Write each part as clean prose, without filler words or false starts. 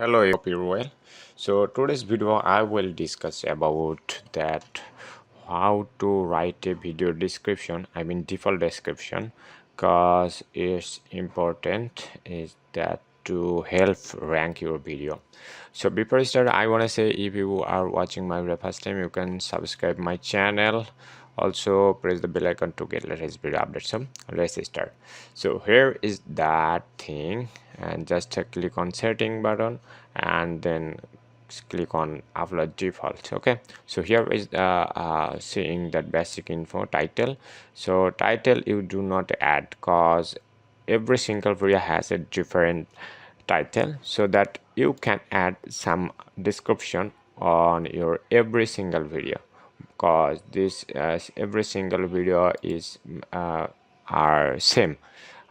Hello, I hope you're well. So today's video I will discuss about that how to write a video description, I mean default description, because it's important is that to help rank your video. So before I start, I want to say if you are watching my video first time, you can subscribe my channel, also press the bell icon to get latest video updates. So let's start. So here is that thing, and just click on setting button and then click on upload default. Okay, so here is seeing that basic info title. So title you do not add because every single video has a different title, so that you can add some description on your every single video, because this every single video is are same.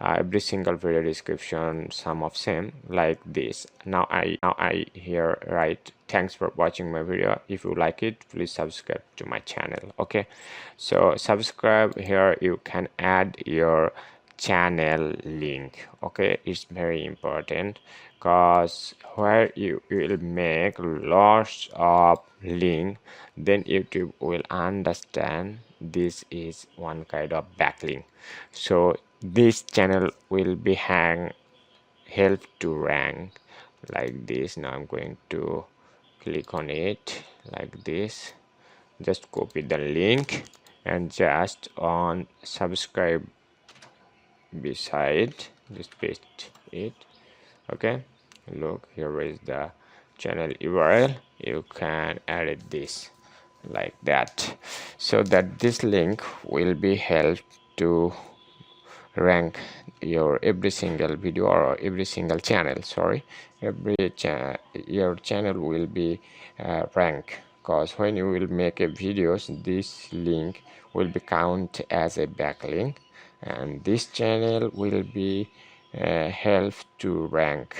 Every single video description some of same like this. Now I here write thanks for watching my video. If you like it, please subscribe to my channel. Okay, so subscribe. Here you can add your channel link. Okay, it's very important, because where you will make lots of link, then YouTube will understand this is one kind of backlink. So this channel will be help to rank like this. Now I'm going to click on it like this, just copy the link and just on subscribe beside just paste it. Okay, look, here is the channel URL. You can edit this like that, so that this link will be helped to rank your every single video or every single channel. Sorry, your channel will be ranked, because when you will make a videos, this link will be count as a backlink, and this channel will be helped to rank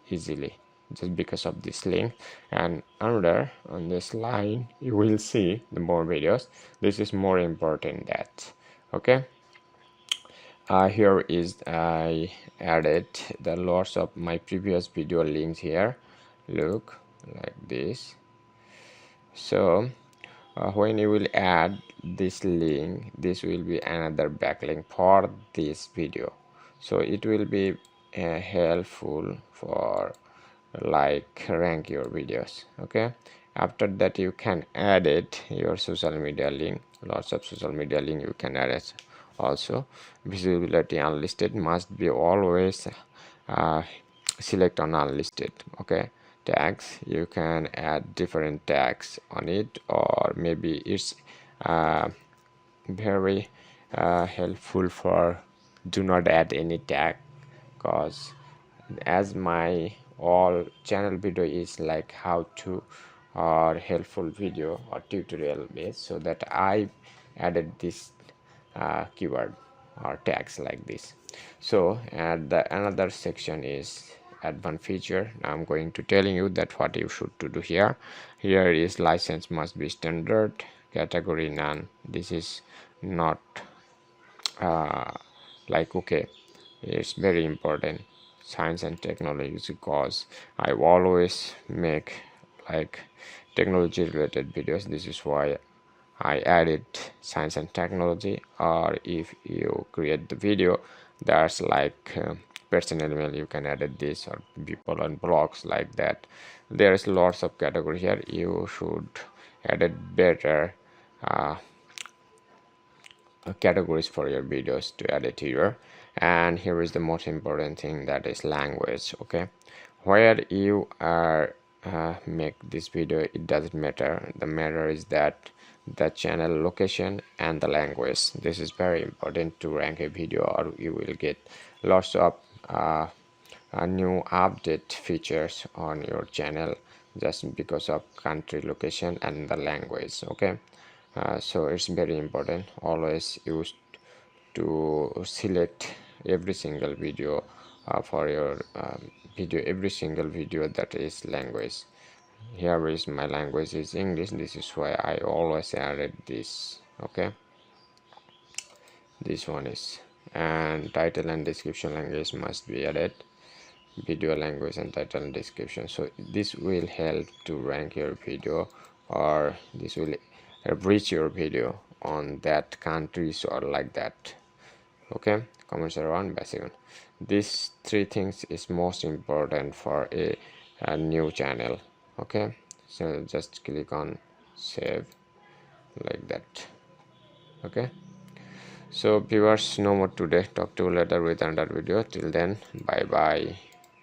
easily just because of this link. And another on this line you will see the more videos. This is more important that. Okay, here is I added the lots of my previous video links here. Look like this. So when you will add this link, this will be another backlink for this video, so it will be helpful for like rank your videos. Okay, after that you can add it your social media link. Lots of social media link you can add it. Also visibility unlisted must be always select on unlisted. Okay, tags you can add different tags on it, or maybe it's very helpful for do not add any tag, because as my all channel video is like how to or helpful video or tutorial based, so that I added this keyword or tags like this. So and the another section is advanced feature. Now I'm going to telling you that what you should to do here. Here is license must be standard, category none. This is not like okay, it's very important. Science and technology, because I always make like technology related videos. This is why I added science and technology. Or if you create the video that's like personal email, you can edit this, or people on blogs like that. There's lots of category here. You should edit better categories for your videos to edit here. And here is the most important thing, that is language. Okay, where you are make this video, it doesn't matter. The matter is that the channel location and the language. This is very important to rank a video, or you will get lots of new update features on your channel just because of country location and the language. Okay, so it's very important, always use to select every single video for your video, every single video that is language. Here is my language is English. This is why I always added this. Okay, this one is, and title and description language must be added. video language and title and description. So this will help to rank your video, or this will reach your video on that countries or like that. Okay, comments around basic one. These three things is most important for a new channel. Okay, so just click on save like that. Okay, so viewers, no more today. Talk to you later with another video. Till then, bye bye.